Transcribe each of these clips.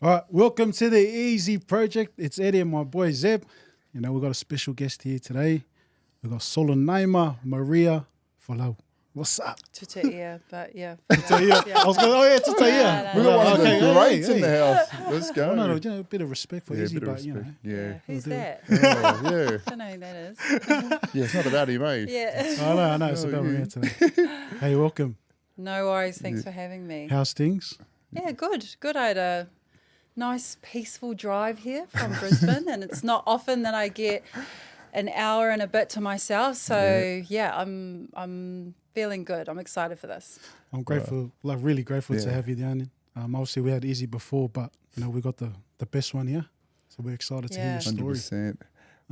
All right, welcome to the Easy Project. It's Eddie and my boy Zeb. You know, we've got a special guest here today. We've got Solanaima Maria Folau. What's up? Tutaia, but yeah. Tutaia. I was going, Tutaia. No, We got one of the Okay, greats hey, in the hey. house. Let's go. No, you know, a bit of respect for Yeah, Easy, a bit of but you know. respect. Yeah. Who's We'll do that? Oh, yeah. I don't know who that is. Yeah, it's not about him, eh? Yeah. I know, it's about me today. Hey, welcome. No worries. Thanks for having me. How's things? Yeah, good. Good. I had a nice, peaceful drive here from Brisbane, and it's not often that I get an hour and a bit to myself. So yeah, I'm feeling good. I'm excited for this. I'm grateful, really grateful to Yeah. have you down. Obviously, we had Easy before, but, you know, we got the best one here. So we're excited to hear your story. 100%.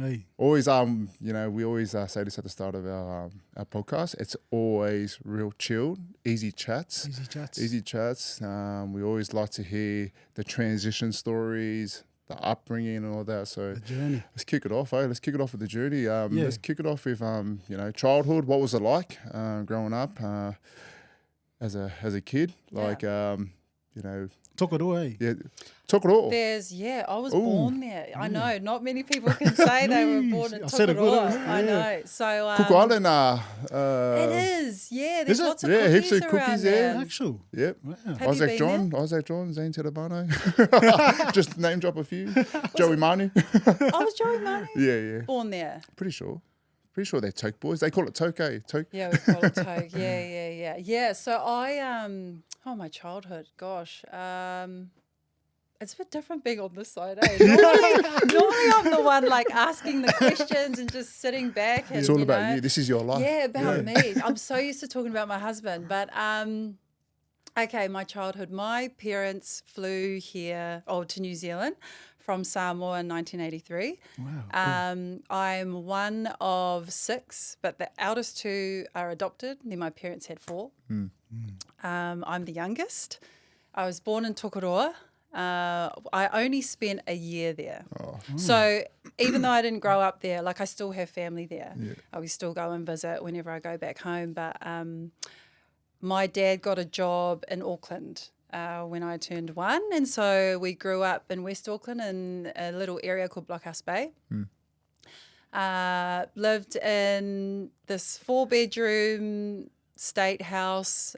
Hey, Always, you know, we always say this at the start of our podcast. It's always real chilled, easy chats. easy chats. We always like to hear the transition stories, the upbringing and all that. So The journey. let's kick it off, eh? Let's kick it off with the journey. Let's kick it off with, you know, childhood. What was it like growing up as a kid? Like, you know, Tokoroa, eh? yeah, Tokoroa. I was born there. I know, not many people can say they were born in I said it good, Tokoroa. I know. So Cook Island, it is. Yeah, there's Is it? lots of Yeah, cookies heaps of around cookies there. there. Actual. Yep. Wow. Have you been Isaac John, Zane Tedabano. Just name drop a few. Joey Manu. I was Joey Manu. Yeah. Born there. Pretty sure they're Toke boys. They call it Toke, eh? Toke. Yeah, we call it Toke. Yeah. So I my childhood, gosh. It's a bit different being on this side, eh? Normally I'm the one like asking the questions and just sitting back and It's all about you. This is your life. Yeah, about me. I'm so used to talking about my husband. But okay, my childhood. My parents flew here to New Zealand from Samoa in 1983. Wow. I'm one of 6, but the eldest 2 are adopted. Then my parents had 4. I'm the youngest. I was born in Tokoroa. I only spent a year there. So even though I didn't grow up there, like I still have family there. Yeah. I will still go and visit whenever I go back home. But my dad got a job in Auckland when I turned 1. And so we grew up in West Auckland in a little area called Blockhouse Bay. Lived in this 4-bedroom state house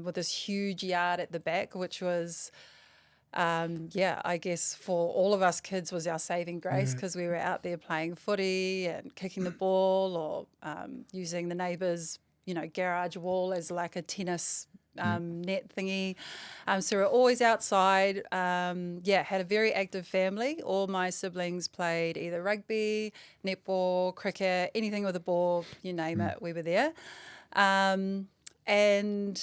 with this huge yard at the back, which was... I guess for all of us kids was our saving grace because we were out there playing footy and kicking the ball or using the neighbour's, garage wall as like a tennis net thingy. So we're always outside. Had a very active family. All my siblings played either rugby, netball, cricket, anything with a ball, you name it, we were there. And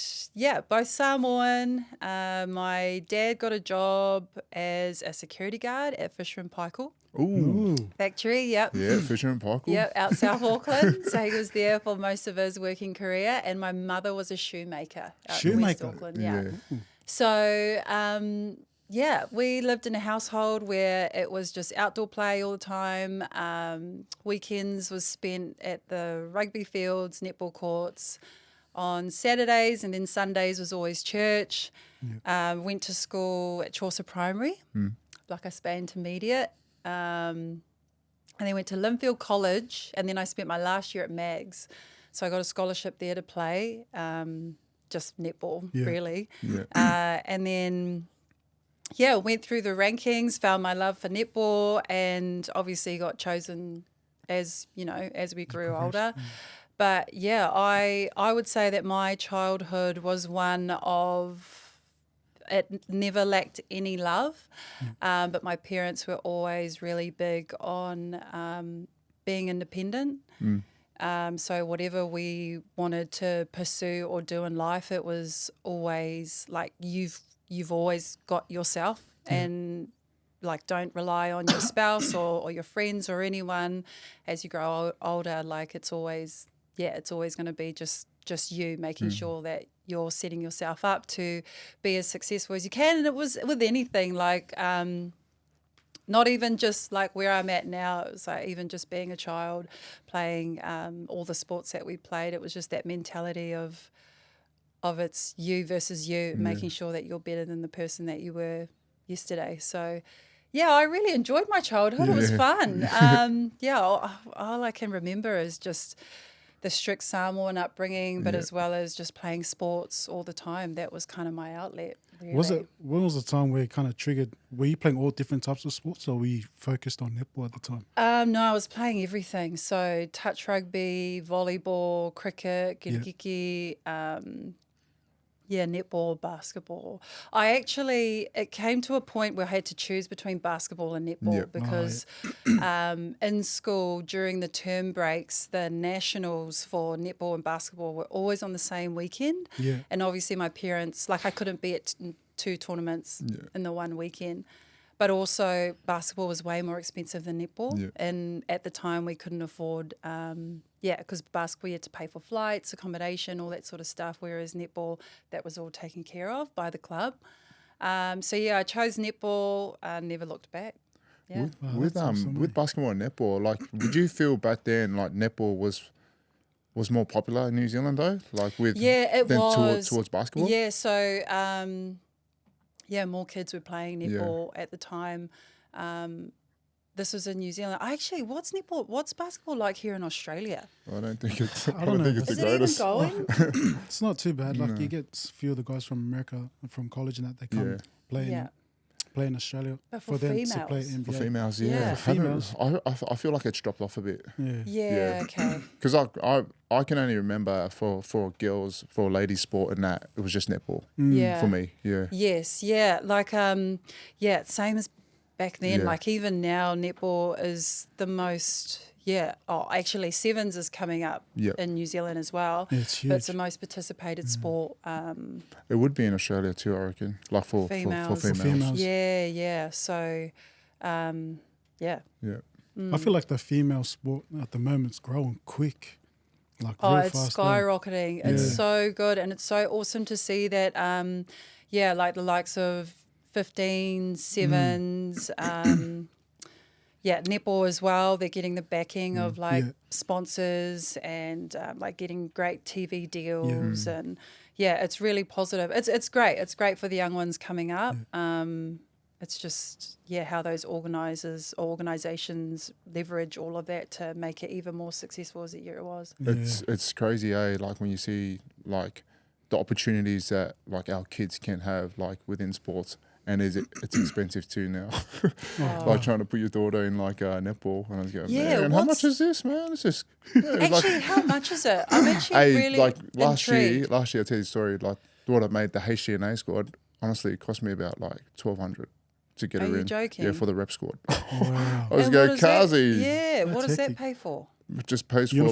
both Samoan. My dad got a job as a security guard at Fisher and Paykel Ooh. factory. Yep. Yeah, Fisher and Paykel. Yep, out South Auckland. So he was there for most of his working career. And my mother was a shoemaker out in West Auckland. Yeah. So we lived in a household where it was just outdoor play all the time. Weekends was spent at the rugby fields, netball courts. On Saturdays, and then Sundays was always church. Went to school at Chaucer Primary, Blockhouse Bay Intermediate, and then went to Linfield College, and then I spent my last year at Mags. So I got a scholarship there to play, just netball, really. Yeah. And then, went through the rankings, found my love for netball, and obviously got chosen as we grew older. But I would say that my childhood was one of, it never lacked any love, but my parents were always really big on being independent. So whatever we wanted to pursue or do in life, it was always like you've always got yourself and like don't rely on your spouse or your friends or anyone as you grow older. Like it's always going to be just you, making sure that you're setting yourself up to be as successful as you can. And it was with anything, like not even just like where I'm at now. It was like even just being a child, playing all the sports that we played. It was just that mentality of it's you versus you, making sure that you're better than the person that you were yesterday. So, yeah, I really enjoyed my childhood. It was fun. All I can remember is just the strict Samoan upbringing, but as well as just playing sports all the time. That was kind of my outlet, really. When was the time where it kind of triggered? Were you playing all different types of sports, or were you focused on netball at the time? No, I was playing everything. So touch rugby, volleyball, cricket, kirikiki, netball, basketball. It came to a point where I had to choose between basketball and netball because in school during the term breaks, the nationals for netball and basketball were always on the same weekend. Yeah. And obviously my parents, I couldn't be at two tournaments in the one weekend. But also basketball was way more expensive than netball. Yeah. And at the time we couldn't afford, because basketball you had to pay for flights, accommodation, all that sort of stuff, whereas netball, that was all taken care of by the club. I chose netball, never looked back. Yeah. With basketball and netball, would you feel back then netball was more popular in New Zealand though? Towards basketball? Yeah, so more kids were playing netball at the time. This was in New Zealand. What's basketball like here in Australia? I don't think it's. I don't know. Is it even going? It's not too bad. You get a few of the guys from America, from college, and that they come play in Australia but for them females. To play NBA. For females, For females. I feel like it's dropped off a bit. Yeah. Okay. Because I can only remember for girls, for ladies sport and that, it was just netball for me. Yeah. Yes. Yeah. Same as back then. Even now, netball is the most. Yeah. Oh, actually, sevens is coming up in New Zealand as well. It's huge. But it's the most participated sport. It would be in Australia too, I reckon. For females. For females. Yeah. So, Yeah. I feel like the female sport at the moment is growing quick. Real it's fast. skyrocketing. It's so good, and it's so awesome to see that. The likes of 15s, 7s. Netball as well. They're getting the backing of sponsors and getting great TV deals and it's really positive. It's great. It's great for the young ones coming up. It's just how those organizations leverage all of that to make it even more successful as it was. It's crazy, when you see the opportunities that our kids can have within sports. And it's expensive too now. Trying to put your daughter in netball, and I was going, man, how much is this, man? It's just how much is it? I'm actually really last intrigued. year, I'll tell you a story. Daughter made the HCNA squad. Honestly, it cost me about $1,200 to get her in. Are you joking? Yeah, for the rep squad. Wow. I was going, Kazi. Yeah, what does that pay for? Just pays for your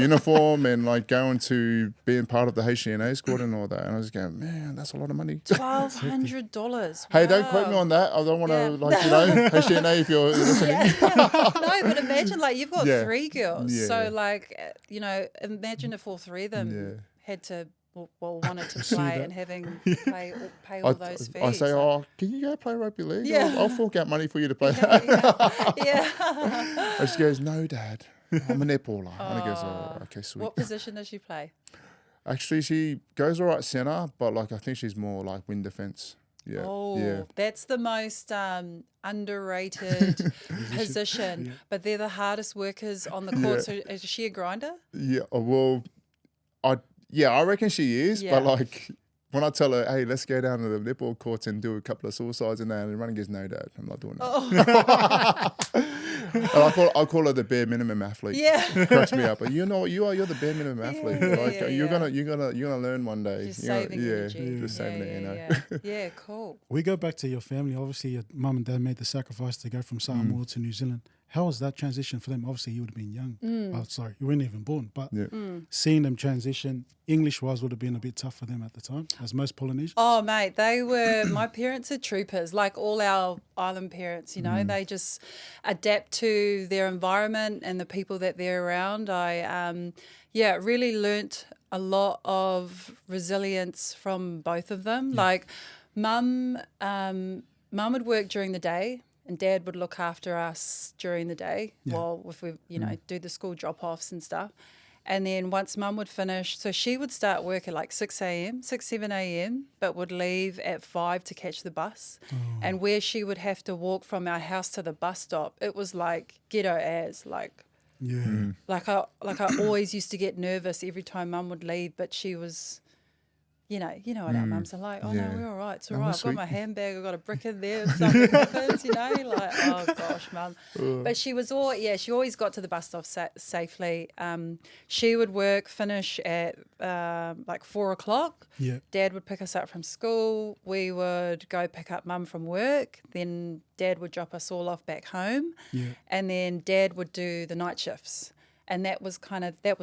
uniform and going to being part of the HCNA squad and all that. And I was going, man, that's a lot of money. $1,200. Hey, don't quote me on that. I don't want to HCNA if you're listening. No, but imagine you've got 3 girls. Yeah. So imagine if all 3 of them had to wanted to play and having pay all those fees. I say, can you go play rugby league? Yeah. I'll fork out money for you to play. Yeah. And she goes, no, Dad. I'm a netballer. And he goes, okay, sweet. What position does she play? Actually, she goes all right centre, but I think she's more wing defence. Yeah. Oh, that's the most underrated position. Yeah. But they're the hardest workers on the court. So is she a grinder? Yeah. Well, I reckon she is. Yeah. But when I tell her, hey, let's go down to the netball courts and do a couple of suicides and that, and running goes, no, Dad, I'm not doing that. And I call her the bare minimum athlete. Yeah. Cracks me up. But you know what you are? You're the bare minimum athlete. You're gonna learn one day. Just saving energy. Just saving it, Yeah, cool. We go back to your family. Obviously, your mum and dad made the sacrifice to go from Samoa to New Zealand. How was that transition for them? Obviously, you would have been young. Oh, sorry, you weren't even born. But seeing them transition, English-wise, would have been a bit tough for them at the time, as most Polynesians. Oh, mate, my parents are troopers, like all our island parents, They just adapt to their environment and the people that they're around. I really learnt a lot of resilience from both of them. Mum would work during the day, and Dad would look after us during the day while if we, do the school drop-offs and stuff. And then once mum would finish, so she would start work at like 6 a.m., 6, 7 a.m., but would leave at 5 to catch the bus. And where she would have to walk from our house to the bus stop, it was like ghetto as, like, like I always used to get nervous every time mum would leave, but she was, you know what our mums are like. Oh, no, we're all right. It's all right. I've got my handbag. I've got a brick in there. If something happens, like, oh, gosh, mum. But she was she always got to the bus stop safely. She would finish at like 4 o'clock. Yeah. Dad would pick us up from school. We would go pick up mum from work. Then Dad would drop us all off back home. Yeah. And then Dad would do the night shifts. And that was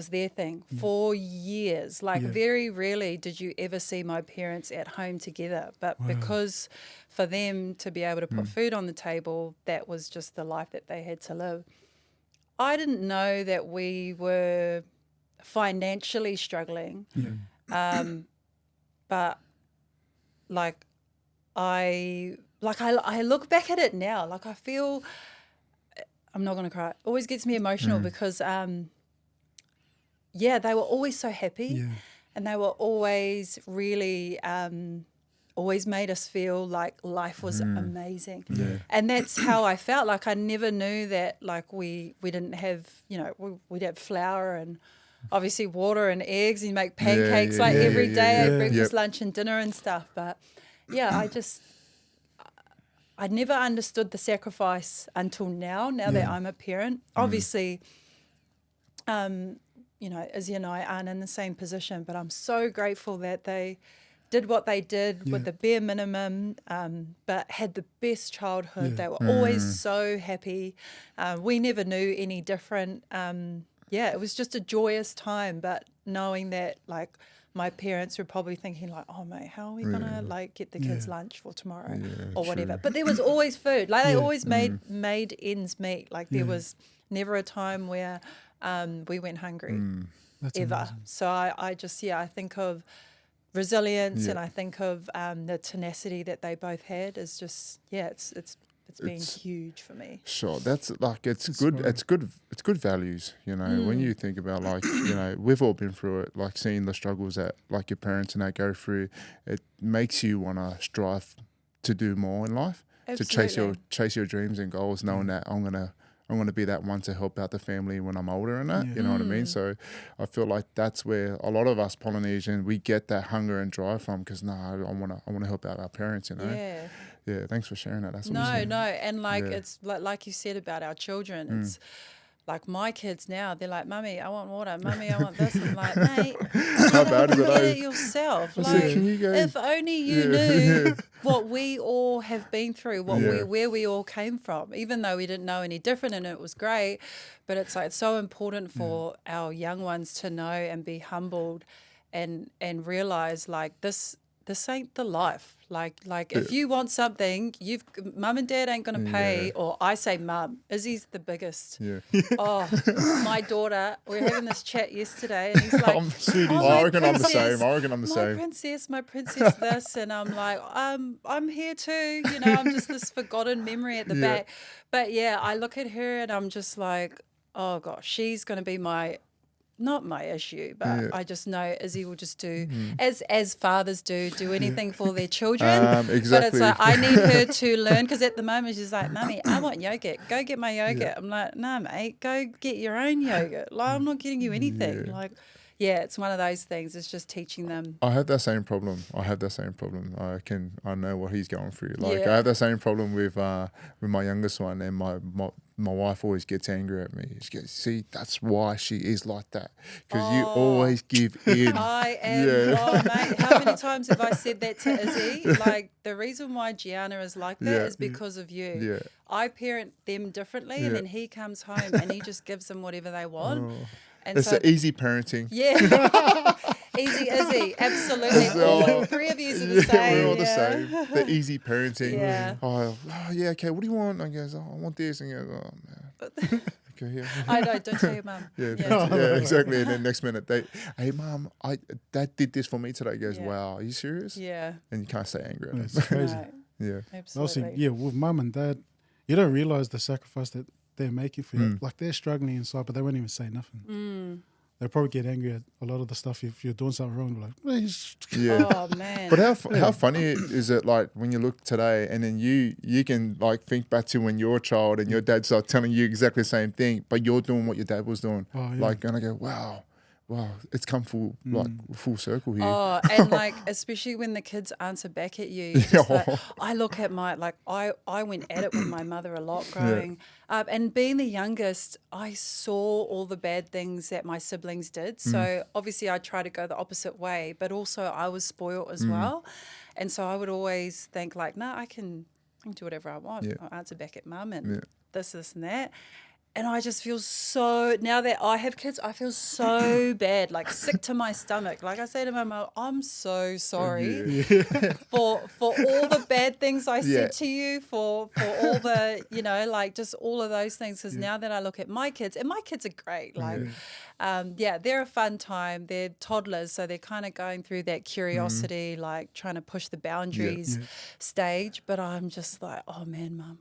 their thing for years. Like very rarely did you ever see my parents at home together. But because for them to be able to put food on the table, that was just the life that they had to live. I didn't know that we were financially struggling. But like I look back at it now, like I feel, I'm not going to cry. It always gets me emotional because, they were always so happy and they were always really, always made us feel like life was amazing. Yeah. And that's how I felt. Like I never knew that like we didn't have, we'd have flour and obviously water and eggs and make pancakes every day, breakfast, lunch and dinner and stuff. But I never understood the sacrifice until now that I'm a parent. Obviously, Izzy and I aren't in the same position, but I'm so grateful that they did what they did with the bare minimum, but had the best childhood. They were always so happy. We never knew any different. It was just a joyous time, but knowing that like my parents were probably thinking like, oh mate, how are we gonna like get the kids lunch for tomorrow or whatever? But there was always food. Like they always made ends meet. Like there was never a time where we went hungry ever. Amazing. So I think of resilience and I think of the tenacity that they both had is just it's been huge for me. Sure, that's like it's good values, when you think about like, we've all been through it, like seeing the struggles that like your parents and that go through, it makes you want to strive to do more in life. Absolutely. To chase your dreams and goals, knowing that I'm gonna be that one to help out the family when I'm older and that, you know what I mean? So I feel like that's where a lot of us Polynesians, we get that hunger and drive from because I want to help out our parents, Yeah, thanks for sharing that. That's awesome. And like it's like you said about our children, it's like my kids now, they're like, Mummy, I want water. Mummy, I want this. I'm like, mate, how bad is it? Get it yourself. Like, if only you knew what we all have been through, where we all came from, even though we didn't know any different and it was great. But it's like it's so important for our young ones to know and be humbled and realize like this ain't the life. Like if you want something, mum and dad ain't going to pay, or I say mum. Izzy's the biggest. Yeah. Oh, my daughter, we were having this chat yesterday and he's like, I reckon I'm the same. My princess this. And I'm like, I'm here too. I'm just this forgotten memory at the back. But I look at her and I'm just like, oh gosh, she's going to be not my issue, but I just know Izzy will just do as fathers do anything for their children. Exactly. But it's like I need her to learn because at the moment she's like, Mummy, I want yogurt. Go get my yogurt. I'm like, nah, mate, go get your own yogurt. Like I'm not getting you anything. Like, it's one of those things. It's just teaching them. I have that same problem. I know what he's going through. Like I have that same problem with my youngest one, and my wife always gets angry at me. She goes, see, that's why she is like that. Because you always give in. I am. Oh, mate, how many times have I said that to Izzy? Like, the reason why Gianna is like that is because of you. Yeah. I parent them differently, and then he comes home and he just gives them whatever they want. And it's the easy parenting. Yeah. Easy Izzy, absolutely. All three of you are the same. We're all the same. The easy parenting. Yeah. Okay, what do you want? I guess, I want this. And he goes, oh, man. Okay, yeah. I know, don't tell your mum. Yeah, exactly. And then next minute, hey, Mum, Dad did this for me today. He goes, wow, are you serious? Yeah. And you can't stay angry at him. It's crazy. No, absolutely. Also, with mum and dad, you don't realise the sacrifice that they're making for you. Like they're struggling inside, but they won't even say nothing. they probably get angry at a lot of the stuff if you're doing something wrong. Like, "Please." Yeah. Oh man. But how funny is it, like, when you look today and then you can, like, think back to when you're a child and your dad's, like, telling you exactly the same thing, but you're doing what your dad was doing. Oh, yeah. Like, and I go, wow, it's come full circle here. Oh, and like, especially when the kids answer back at you, you're just like, I look at my, like, I went at it with my mother a lot growing up, and being the youngest, I saw all the bad things that my siblings did. So obviously I try to go the opposite way, but also I was spoiled as well. And so I would always think like, no, I can do whatever I want. Yeah. I'll answer back at mum and this and that. And I just feel so, now that I have kids, I feel so bad, like sick to my stomach. Like I say to my mum, I'm so sorry for all the bad things I said to you, for all the, you know, like just all of those things. Because now that I look at my kids, and my kids are great. Like, they're a fun time. They're toddlers, so they're kind of going through that curiosity, like trying to push the boundaries stage. But I'm just like, oh man, mum.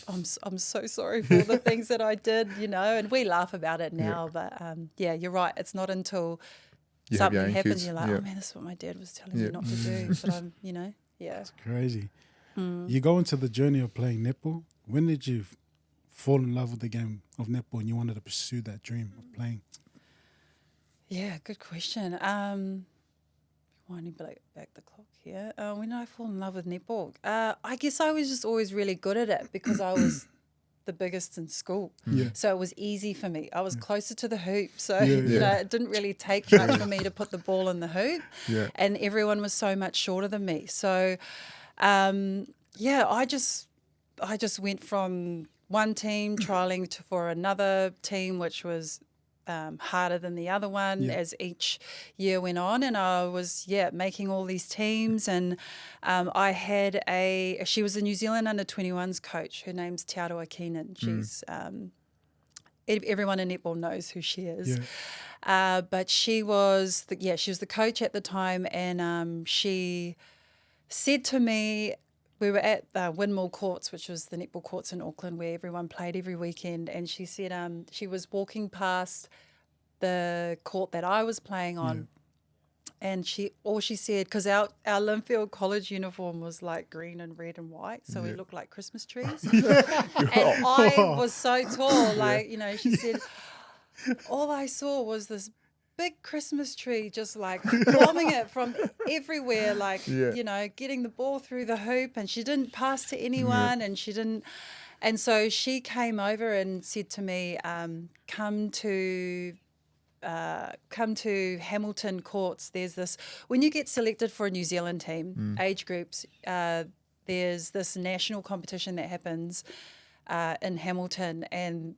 I'm so sorry for the things that I did, you know, and we laugh about it now. But you're right. It's not until something happens, you're like, oh man, this is what my dad was telling me not to do. But I'm, you know, It's crazy. You go into the journey of playing netball. When did you fall in love with the game of netball and you wanted to pursue that dream of playing? Yeah, good question. Winding back the clock here. When did I fall in love with netball? I guess I was just always really good at it because I was the biggest in school. So it was easy for me. I was closer to the hoop. So, you know, it didn't really take much for me to put the ball in the hoop. And everyone was so much shorter than me. So, I just went from one team trialing for another team, which was harder than the other one as each year went on, and I was making all these teams, and I had she was a New Zealand under-21s coach. Her name's Tokoroa Keenan. She's everyone in netball knows who she is. But she was the coach at the time, and she said to me, we were at the Windmill Courts, which was the netball courts in Auckland where everyone played every weekend. And she said she was walking past the court that I was playing on. And she said, because our Linfield College uniform was like green and red and white, so we looked like Christmas trees. And I was so tall, like, you know, she said, all I saw was this big Christmas tree, just like bombing it from everywhere, like, you know, getting the ball through the hoop, and she didn't pass to anyone, and she didn't. And so she came over and said to me, come to Hamilton Courts. There's this, when you get selected for a New Zealand team, age groups, there's this national competition that happens in Hamilton, and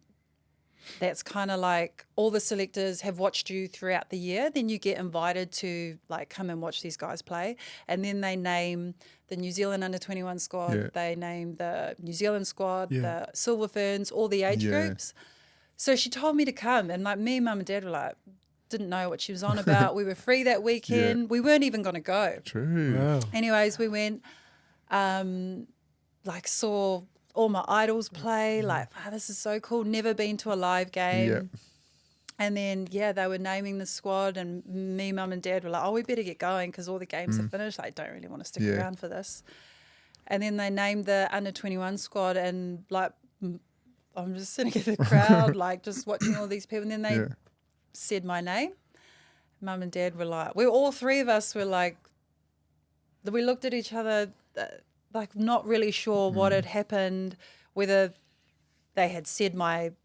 that's kind of like all the selectors have watched you throughout the year. Then you get invited to like come and watch these guys play. And then they name the New Zealand under-21 squad. They name the New Zealand squad, the Silver Ferns, all the age groups. So she told me to come. And like me, mum and dad were like, didn't know what she was on about. We were free that weekend. We weren't even going to go. True. Wow. Anyways, we went, saw all my idols play, like, wow, this is so cool, never been to a live game. And then, they were naming the squad, and me, mum and dad were like, oh, we better get going because all the games are finished. I don't really want to stick around for this. And then they named the under-21 squad, and like, I'm just sitting in the crowd, like just watching all these people. And then they said my name. Mum and dad were like, all three of us were like, we looked at each other, like not really sure what had happened, whether they had said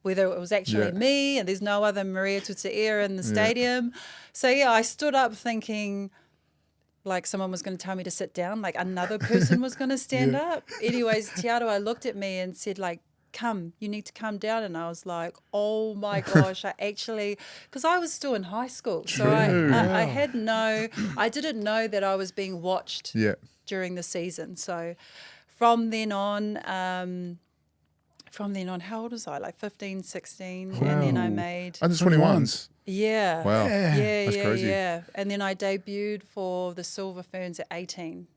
whether it was actually me, and there's no other Maria Tutaia in the stadium. So I stood up thinking like someone was going to tell me to sit down, like another person was going to stand up. Anyways, Tokoroa looked at me and said like, come, you need to come down. And I was like, oh my gosh, because I was still in high school. So I didn't know that I was being watched during the season. So from then on, how old was I? Like 15, 16. Wow. And then I made... Under 21s. Yeah. Wow. Yeah. That's crazy. And then I debuted for the Silver Ferns at 18.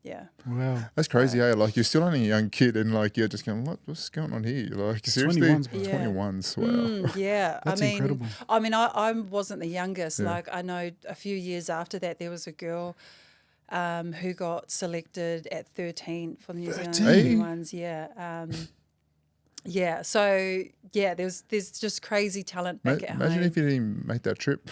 Yeah. Wow. That's crazy, eh? Like, you're still only a young kid and, like, you're just going, what's going on here? Like, seriously? 21s, bro. 21s, wow. Yeah. That's incredible. I wasn't the youngest. Yeah. Like, I know a few years after that, there was a girl who got selected at 13 for the New Zealand 13? 21s. Yeah. Yeah. So, yeah, there's just crazy talent back at Imagine home. if you didn't make that trip.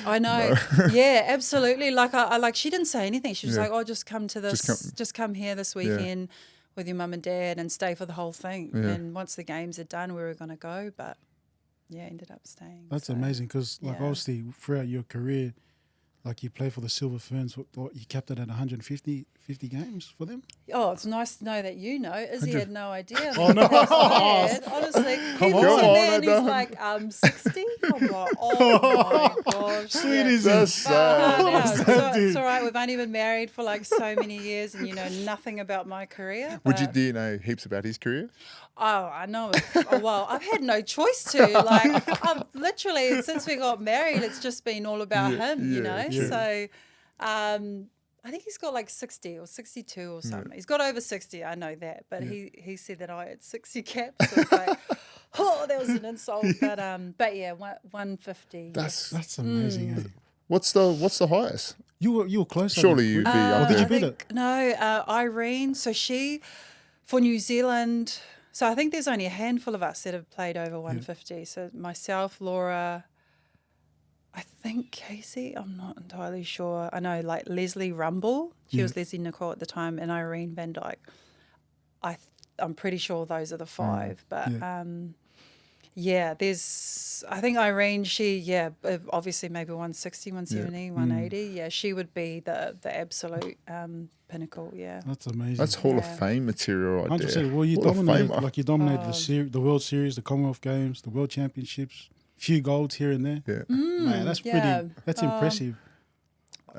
I know. Yeah, absolutely. Like I like she didn't say anything. She was Yeah. like, "Oh, just come to this. Just come here this weekend with your mum and dad and stay for the whole thing." Yeah. And once the games are done, we were going to go, but yeah, ended up staying. That's so. amazing because, like, yeah. obviously, throughout your career, like, you play for the Silver Ferns. What you capped it at 150 games for them? Oh, it's nice to know that you know. Izzy had no idea. Oh, no. Honestly, he looks at on, me and I he's don't. like, 60. I'm like, oh my gosh. Sweet yeah. is That's it? sad. It's all right. We've only been married for like so many years, and you know nothing about my career. Do you know heaps about his career? Oh, I know. Well, I've had no choice to. Like, I've literally, since we got married, it's just been all about him, you know? yeah. So, I think he's got like 60 or 62 or something. He's got over 60, I know that. But he said that I had 60 caps. So it's like, oh, that was an insult. But yeah, 150. That's amazing. Eh? What's the highest? You were close. Surely you'd be up did there. you beat it? No, Irene. So she, for New Zealand, so I think there's only a handful of us that have played over 150. So myself, Laura, I think Casey, I'm not entirely sure. I know like Leslie Rumble, she was Leslie Nicole at the time, and Irene Van Dyke. I'm pretty sure those are the five. But there's, I think Irene, she, obviously maybe 160, 170, 180. Yeah, she would be the absolute pinnacle, That's amazing. That's Hall of Fame material right there. 100%. Well, you Hall of dominated, Famer. like you dominated the World Series, the Commonwealth Games, the World Championships, few golds here and there. Yeah. Man, that's pretty. That's impressive.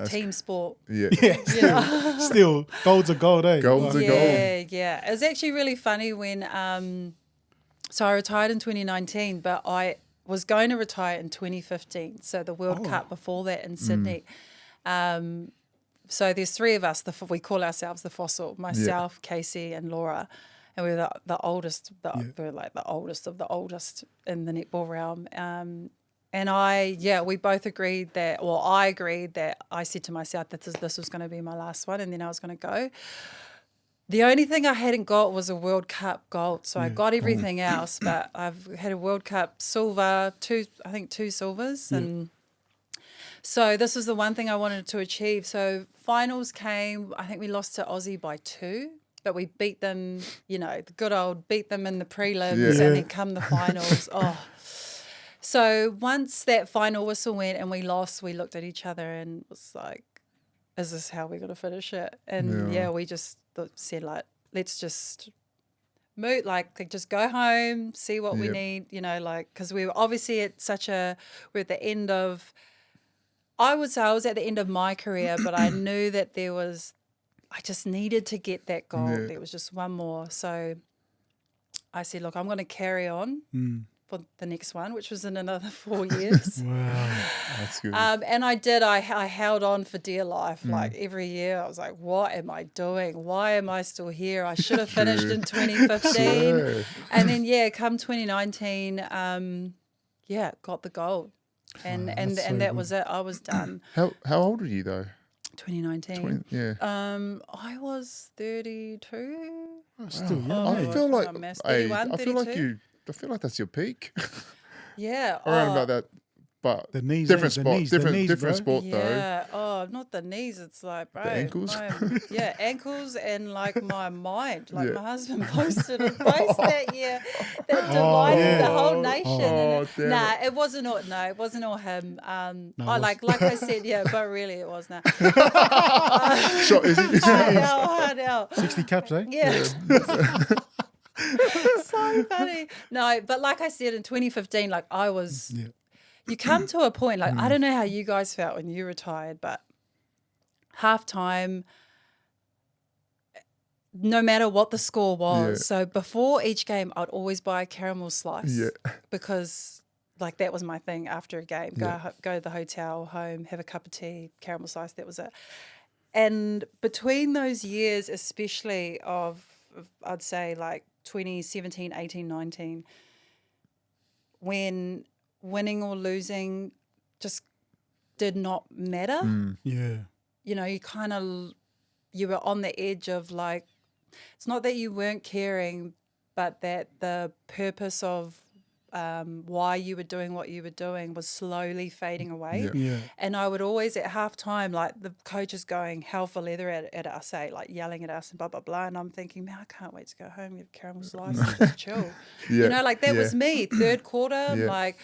team sport. Yeah. Yeah. Still, gold's a gold, eh? Gold's a gold. Yeah. It was actually really funny when, so I retired in 2019, but I was going to retire in 2015. So the World Cup before that in Sydney. So there's three of us. We call ourselves the Fossil. Myself, Casey, and Laura. And we're the oldest. We're like the oldest of the oldest in the netball realm. And we both agreed that. Well, I agreed that I said to myself that this was going to be my last one, and then I was going to go. The only thing I hadn't got was a World Cup gold. So I got everything else, but I've had a World Cup silver, two silvers, and so this was the one thing I wanted to achieve. So finals came. I think we lost to Aussie by 2. But we beat them, the good old beat them in the prelims and then come the finals. So once that final whistle went and we lost, we looked at each other and was like, is this how we're going to finish it? And we just said like, let's just move, like just go home, see what we need, because we were obviously we're at the end of, I would say I was at the end of my career, but I knew that I just needed to get that gold. Yeah. There was just one more. So I said, look, I'm going to carry on for the next one, which was in another 4 years. Wow. That's good. And I did. I held on for dear life. Like every year I was like, what am I doing? Why am I still here? I should have finished in 2015. Yeah. And then, come 2019, got the gold. And that was it. I was done. How old are you though? 2019. I was 32. Still young. I feel like 31, I feel like 32. I feel like that's your peak. Yeah. Around about that, but The knees, different the sport, knees, the different knees, different bro. sport though. Yeah. Oh, not the knees. It's like, bro. ankles? Ankles and like my mind. Like Yeah. my husband posted a post that year that divided the whole nation. Oh, damn it wasn't all. No, it wasn't all him. No, like I said, but really it was not. Shot, is it? I know. 60 caps, eh? Yeah. So funny. No, but like I said, in 2015, like I was, you come to a point, like I don't know how you guys felt when you retired, but halftime, no matter what the score was. So before each game, I'd always buy a caramel slice because like that was my thing after a game. Go to the hotel, home, have a cup of tea, caramel slice, that was it. And between those years, especially of I'd say like 2017, 18, 19, when winning or losing just did not matter. Yeah. You know, you were on the edge of like, it's not that you weren't caring, but that the purpose of why you were doing what you were doing was slowly fading away. Yeah. And I would always at halftime, like the coaches going hell for leather at us, like yelling at us and blah, blah, blah. And I'm thinking, man, I can't wait to go home, give Karen a slice and just chill. You know, like that was me. Third quarter, like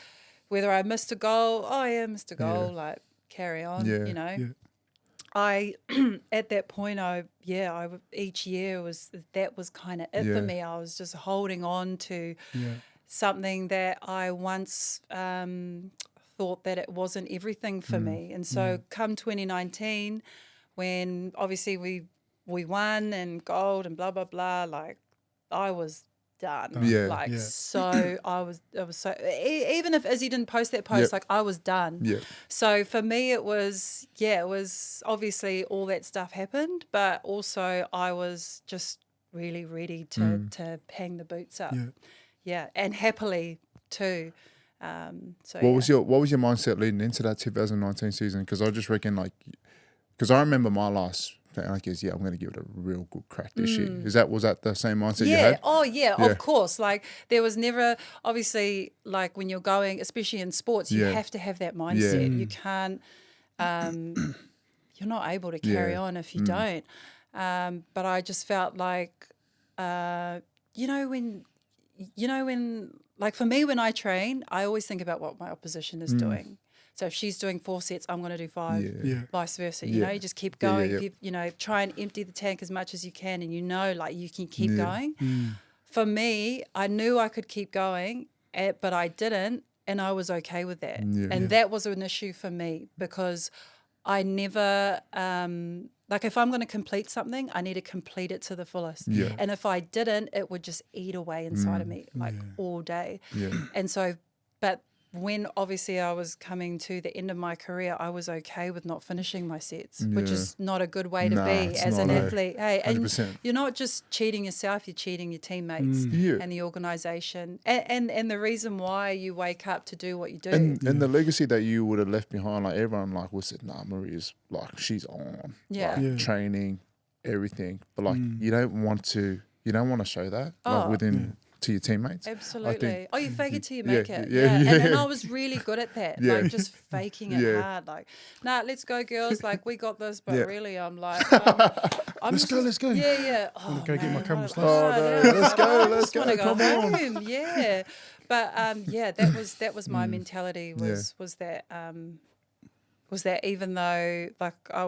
whether I missed a goal, oh yeah, missed a goal, like carry on, you know. Yeah. I at that point, each year was kind of it for me. I was just holding on to something that I once thought that it wasn't everything for me. And so come 2019, when obviously we won and gold and blah, blah, blah, like I was done. So I was so, even if Izzy didn't post that post, like I was done. So for me it was obviously all that stuff happened, but also I was just really ready to hang the boots up. And happily too. So what was your mindset leading into that 2019 season? Because I just reckon because I remember my last thing, I guess, I'm going to give it a real good crack this year. Was that the same mindset you had? Oh yeah, of course. Like there was never, obviously, like when you're going, especially in sports, you have to have that mindset. You can't, you're not able to carry on if you don't. But I just felt like, when like for me, when I train, I always think about what my opposition is doing. So if she's doing 4 sets, I'm going to do 5, vice versa. You know, you just keep going. You know, try and empty the tank as much as you can, and you know, like you can keep going. For me, I knew I could keep going, but I didn't, and I was okay with that. And that was an issue for me because I never, like if I'm going to complete something, I need to complete it to the fullest. And if I didn't, it would just eat away inside of me like all day. And so, but when obviously I was coming to the end of my career, I was okay with not finishing my sets, which is not a good way to be as an athlete. Hey, 100%. And you're not just cheating yourself, you're cheating your teammates and the organisation. And the reason why you wake up to do what you do. And the legacy that you would have left behind, like everyone like would say, nah, Maria's like, she's on, training, everything. But like you don't want to show that within to your teammates. Absolutely. You fake it till you make it. And I was really good at that. Like just faking it hard. Like, nah, let's go, girls. Like, we got this. But really, I'm like, let's go. Yeah. I'm going to go get my camera let's go. Come on. Yeah. But that was my mentality was that even though I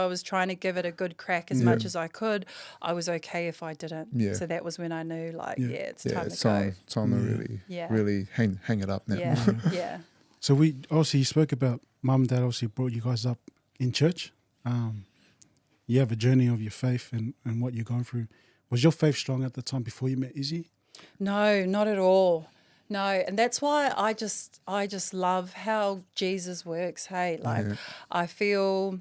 was trying to give it a good crack as much as I could, I was okay if I didn't. So that was when I knew it's time to go. It's time to really hang it up now. Yeah. So you spoke about mum and dad obviously brought you guys up in church. You have a journey of your faith and what you're going through. Was your faith strong at the time before you met Izzy? No, not at all. No, and that's why I just love how Jesus works. Hey, I feel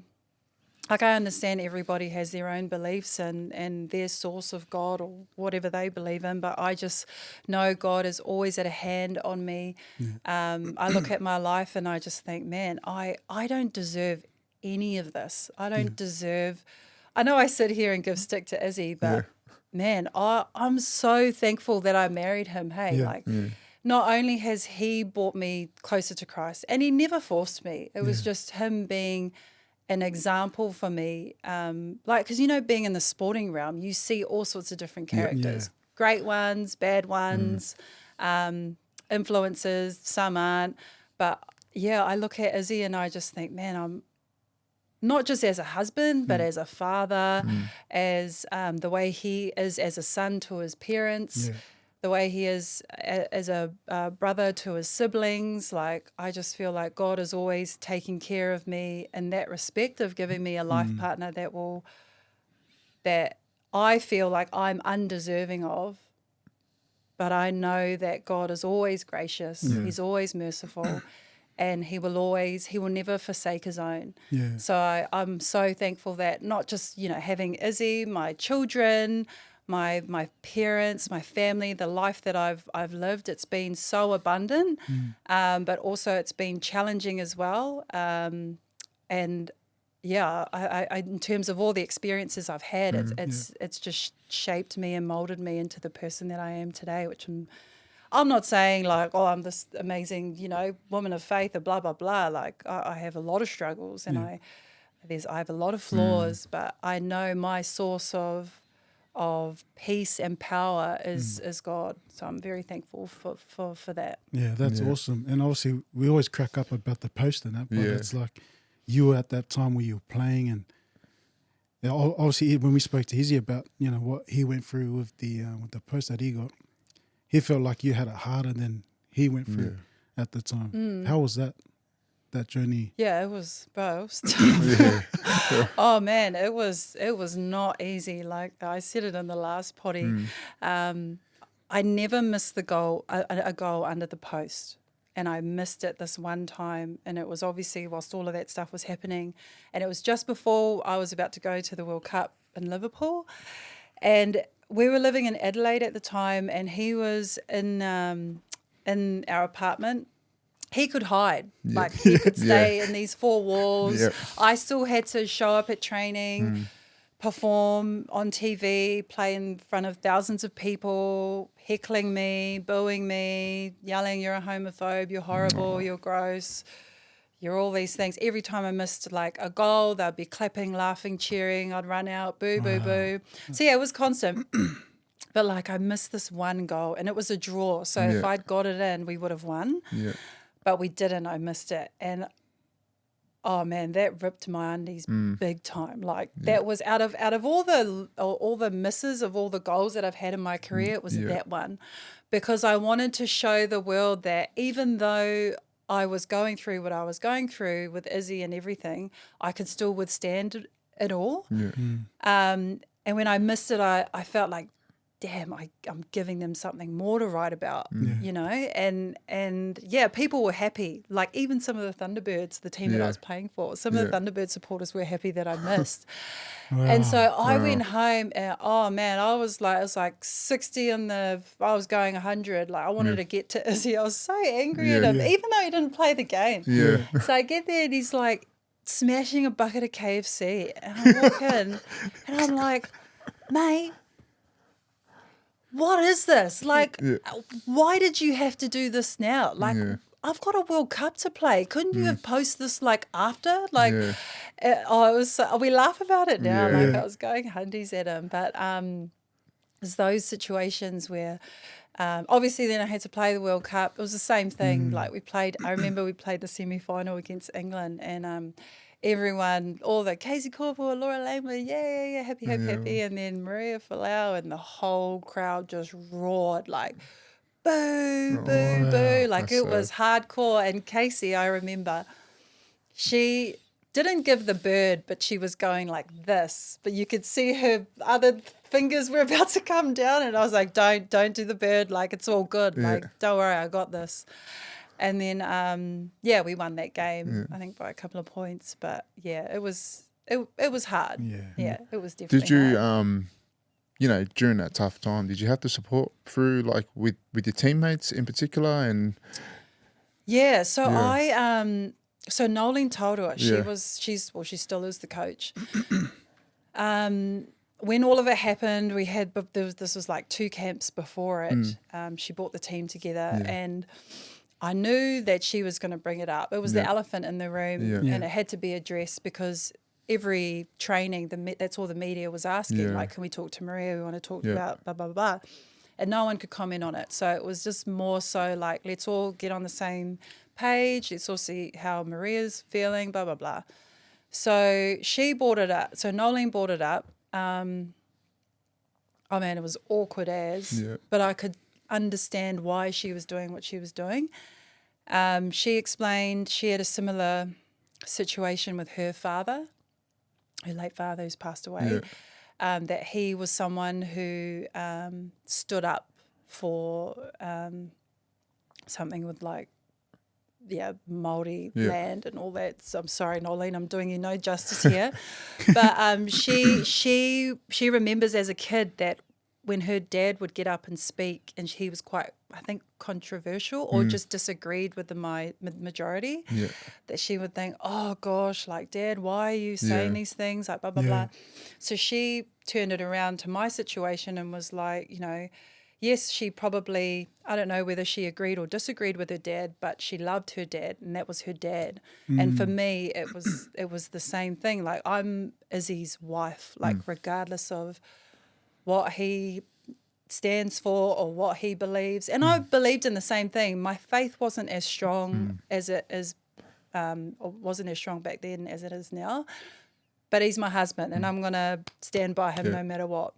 like I understand everybody has their own beliefs and their source of God or whatever they believe in, but I just know God is always at a hand on me. I look at my life and I just think, man, I don't deserve any of this. I don't deserve. I know I sit here and give stick to Izzy, but man, I'm so thankful that I married him. Hey, not only has he brought me closer to Christ, and he never forced me. It was just him being an example for me. Because, being in the sporting realm, you see all sorts of different characters, great ones, bad ones, influences, some aren't. But, I look at Izzy and I just think, man, I'm not just as a husband, but as a father, as the way he is as a son to his parents, the way he is as a brother to his siblings. Like, I just feel like God is always taking care of me in that respect of giving me a life partner that I feel like I'm undeserving of. But I know that God is always gracious. He's always merciful. and he will never forsake his own. Yeah. So I'm so thankful that not just, having Izzy, my children, my parents, my family, the life that I've lived, it's been so abundant, but also it's been challenging as well. And yeah, I in terms of all the experiences I've had, it's just shaped me and molded me into the person that I am today, which I'm not saying like, oh, I'm this amazing, woman of faith or blah, blah, blah. Like I have a lot of struggles and I have a lot of flaws, but I know my source of peace and power is God. So I'm very thankful for that. Yeah, that's awesome. And obviously we always crack up about the post and that, but it's like you were at that time where you were playing, and obviously when we spoke to Izzy about, what he went through with the post that he got, he felt like you had it harder than he went through at the time. How was that journey? Yeah, it was, bro. It was tough. Oh man, it was not easy. Like I said it in the last potty. I never missed a goal under the post, and I missed it this one time, and it was obviously whilst all of that stuff was happening, and it was just before I was about to go to the World Cup in Liverpool, and we were living in Adelaide at the time, and he was in our apartment. He could hide, like he could stay in these four walls. I still had to show up at training, perform on TV, play in front of thousands of people, heckling me, booing me, yelling, "You're a homophobe, you're horrible, you're gross, you're all these things." Every time I missed like a goal, they'd be clapping, laughing, cheering. I'd run out, boo, boo, boo. So yeah, it was constant. But like I missed this one goal, and it was a draw. So if I'd got it in, we would have won. Yeah. But we didn't. I missed it, and oh man, that ripped my undies big time. Like that was out of all the misses of all the goals that I've had in my career, it was that one, because I wanted to show the world that even though I was going through what I was going through with Izzy and everything, I could still withstand it all. Yeah. And when I missed it, I felt like, damn, I'm giving them something more to write about, and people were happy. Like even some of the Thunderbirds, the team that I was playing for, some of the Thunderbird supporters were happy that I missed. And so I went home and oh man, it was like 60 I was going 100. Like I wanted to get to Izzy. I was so angry at him, even though he didn't play the game. Yeah. So I get there and he's like smashing a bucket of KFC, and I walk in and I'm like, mate, what is this? Like, why did you have to do this now? Like, I've got a World Cup to play. Couldn't you have posted this like after? Like, it was. We laugh about it now. Like I was going hundies at him, but there's those situations where, obviously, then I had to play the World Cup. It was the same thing. Like I remember we played the semi-final against England, and everyone, all the Casey Corporal, Laura Lamer, happy, and then Maria Folau, and the whole crowd just roared like, boo, boo, boo. Like it was hardcore. And Casey, I remember, she didn't give the bird, but she was going like this. But you could see her other fingers were about to come down, and I was like, don't do the bird. Like it's all good. Like don't worry, I got this. And then, we won that game, I think by a couple of points. But it was hard. Yeah, it was definitely Did you, hard. During that tough time, did you have to support through like with your teammates in particular? And so Nolene Tokoroa, she still is the coach. When all of it happened, this was like 2 camps before it. She brought the team together and I knew that she was going to bring it up. It was the elephant in the room, and it had to be addressed because every training, that's all the media was asking. Like, can we talk to Maria? We want to talk about blah, blah, blah. And no one could comment on it. So it was just more so like, let's all get on the same page. Let's all see how Maria's feeling, blah, blah, blah. So she brought it up. So Nolene brought it up. Oh, man, it was awkward but I could understand why she was doing what she was doing. She explained she had a similar situation with her father, her late father who's passed away, that he was someone who stood up for something with like Māori land and all that. So I'm sorry, Nolene, I'm doing you no justice here. But she remembers as a kid that when her dad would get up and speak, and he was quite, I think, controversial or just disagreed with the majority, that she would think, oh gosh, like, Dad, why are you saying these things? Like, blah, blah, blah. So she turned it around to my situation and was like, you know, yes, she probably, I don't know whether she agreed or disagreed with her dad, but she loved her dad and that was her dad. And for me, it was the same thing. Like, I'm Izzy's wife, like regardless of what he stands for or what he believes. And I believed in the same thing. My faith wasn't as strong as it is, or wasn't as strong back then as it is now. But he's my husband and I'm going to stand by him no matter what.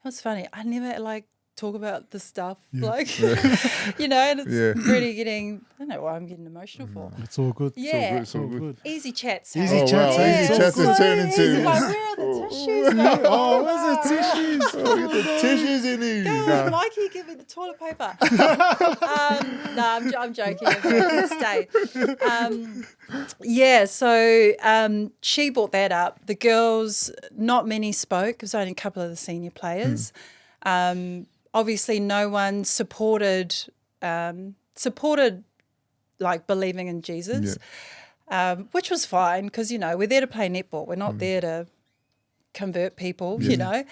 It's funny. I never talk about this stuff, you know, and it's really getting, I don't know why I'm getting emotional for. It's all good. Yeah. It's all good. Easy chats. Easy Oh, chats. wow. Yeah. Easy chats has turned into... Like, where are the tissues? Like, Oh, where's the tissues? Oh, get the tissues in here. Go on, Mikey, give me the toilet paper. No, I'm joking. Let's stay. So she brought that up. The girls, not many spoke. It was only a couple of the senior players. Obviously, no one supported like believing in Jesus, which was fine because, you know, we're there to play netball. We're not there to convert people, you know.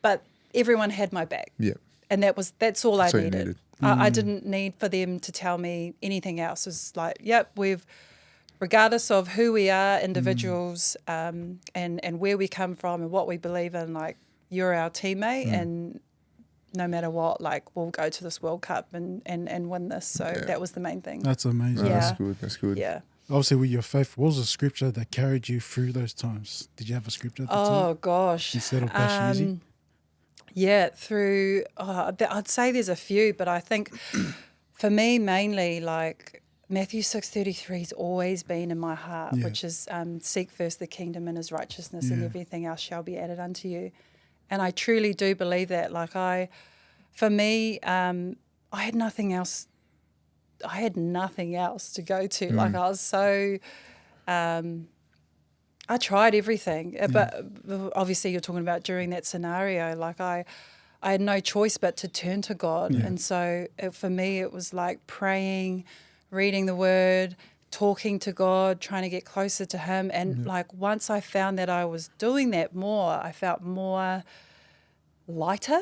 But everyone had my back. Yeah. And that's all I needed. I didn't need for them to tell me anything else. It's like, yep, regardless of who we are, individuals, and where we come from and what we believe in, like, you're our teammate and no matter what, like, we'll go to this World Cup and win this. So that was the main thing. That's amazing. Yeah. That's good. Yeah. Obviously, with your faith, what was the scripture that carried you through those times? Did you have a scripture at the time? Oh, gosh. Instead of Bash Easy? Yeah, I'd say there's a few, but I think for me mainly, like, Matthew 6:33 has always been in my heart, which is seek first the kingdom and his righteousness and everything else shall be added unto you. And I truly do believe that. Like, I had nothing else. I had nothing else to go to. Like, I was so, I tried everything. But obviously you're talking about during that scenario, like, I had no choice but to turn to God. And so for me, it was like praying, reading the word, talking to God, trying to get closer to him. And like, once I found that I was doing that more, I felt more lighter.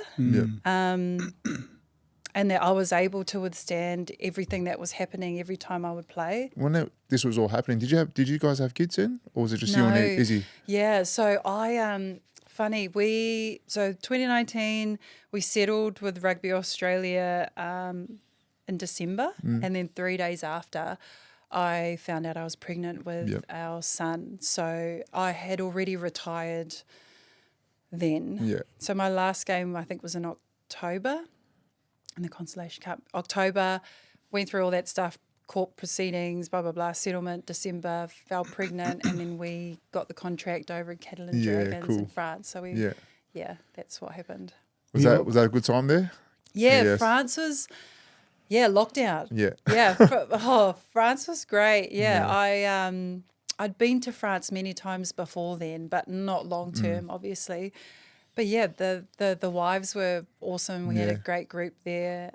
And that I was able to withstand everything that was happening every time I would play. When this was all happening, did you guys have kids then? Or was it just you and Izzy? Yeah, so funny, 2019, we settled with Rugby Australia in December. And then 3 days after, I found out I was pregnant with our son. So I had already retired then. Yeah. So my last game, I think, was in October in the Consolation Cup. October, went through all that stuff, court proceedings, blah, blah, blah, settlement, December, fell pregnant, and then we got the contract over in Catalan Dragons in France. So that's what happened. Was that a good time there? Yeah, yes. France was... Yeah, lockdown. Yeah. France was great. Yeah. I'd been to France many times before then, but not long term, obviously. But yeah, the wives were awesome. We had a great group there.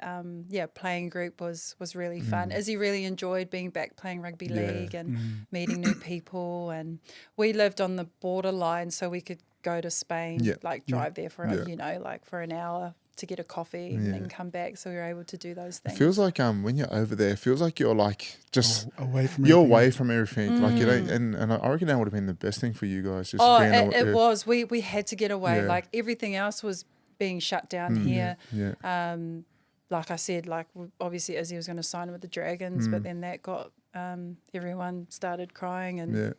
Playing group was really fun. Izzy really enjoyed being back playing rugby league and meeting new people. And we lived on the borderline, so we could go to Spain, drive there for for an hour to get a coffee and then come back. So we were able to do those things. It feels like when you're over there, it feels like you're like just away from everything. Like, you know, and I reckon that would have been the best thing for you guys. Just it was. We had to get away. Yeah. Like, everything else was being shut down here. Yeah. Like I said, like, obviously Izzy was going to sign with the Dragons, but then that got everyone started crying, and